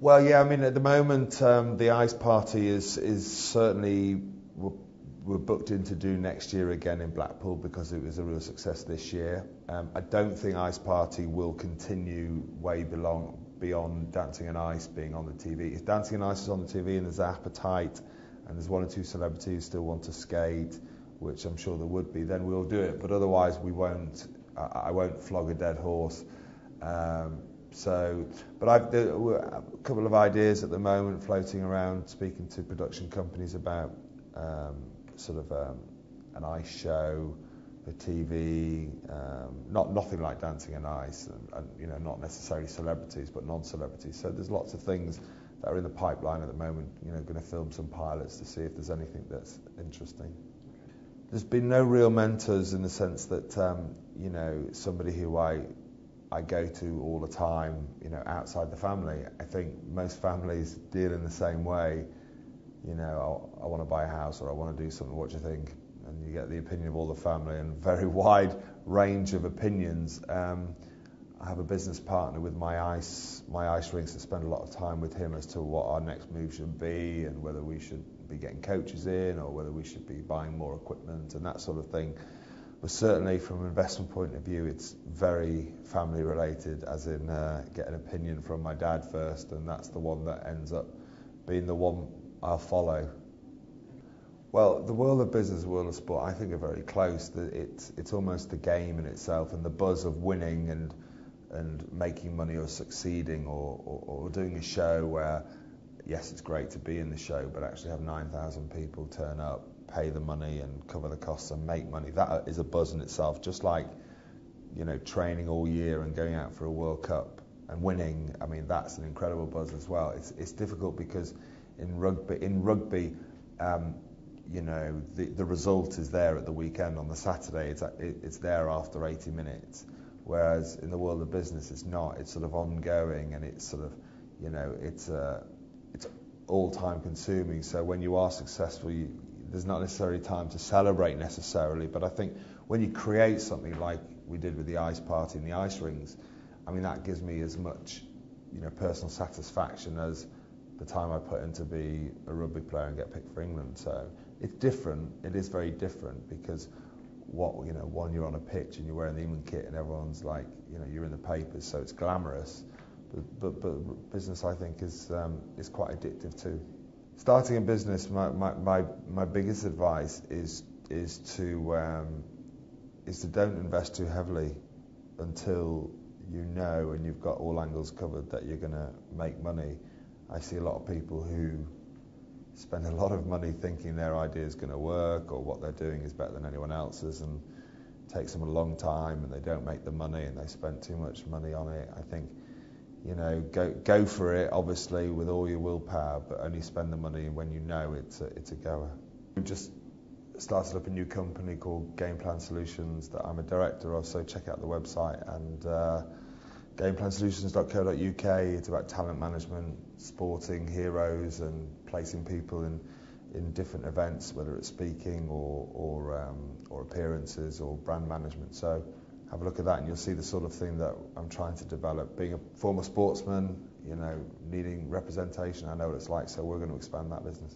Well, yeah, I mean, at the moment, the ICE party is certainly, we're booked in to do next year again in Blackpool because it was a real success this year. I don't think ICE party will continue way beyond Dancing and Ice being on the TV. If Dancing and Ice is on the TV and there's appetite and there's one or two celebrities who still want to skate, which I'm sure there would be, then we'll do it. But otherwise, we won't. I won't flog a dead horse. But I've a couple of ideas at the moment floating around, speaking to production companies about an ice show for TV, nothing like Dancing and Ice, and not necessarily celebrities, but non-celebrities. So there's lots of things that are in the pipeline at the moment. Going to film some pilots to see if there's anything that's interesting. There's been no real mentors in the sense that somebody who I go to all the time, outside the family. I think most families deal in the same way. I want to buy a house or I want to do something, what do you think? And you get the opinion of all the family and very wide range of opinions. I have a business partner with my ice rinks to spend a lot of time with him as to what our next move should be and whether we should be getting coaches in or whether we should be buying more equipment and that sort of thing. But certainly from an investment point of view, it's very family related, as in get an opinion from my dad first, and that's the one that ends up being the one I'll follow. Well, the world of business, the world of sport, I think are very close. It's almost the game in itself, and the buzz of winning and making money or succeeding or doing a show where, yes, it's great to be in the show, but actually have 9,000 people turn up, pay the money and cover the costs and make money. That is a buzz in itself, just like training all year and going out for a World Cup and winning. I mean, that's an incredible buzz as well. It's difficult because in rugby, the result is there at the weekend. On the Saturday, it's there after 80 minutes. Whereas in the world of business, it's not. It's sort of ongoing, and it's sort of, it's all time consuming. So when you are successful, there's not necessarily time to celebrate necessarily. But I think when you create something like we did with the ice party and the ice rings, I mean, that gives me as much, personal satisfaction as the time I put in to be a rugby player and get picked for England. So it's different. It is very different because one, you're on a pitch and you're wearing the England kit and everyone's like, you're in the papers, so it's glamorous. But business, I think, is quite addictive too. Starting a business, my biggest advice is to don't invest too heavily until you know and you've got all angles covered that you're going to make money. I see a lot of people who spend a lot of money thinking their idea is going to work or what they're doing is better than anyone else's, and it takes them a long time and they don't make the money and they spend too much money on it. I think, go for it, obviously, with all your willpower, but only spend the money when you know it's a goer. We've just started up a new company called Game Plan Solutions that I'm a director of, so check out the website and gameplansolutions.co.uk. It's about talent management, sporting heroes and placing people in different events, whether it's speaking or appearances or brand management. So have a look at that and you'll see the sort of thing that I'm trying to develop. Being a former sportsman, needing representation, I know what it's like, so we're going to expand that business.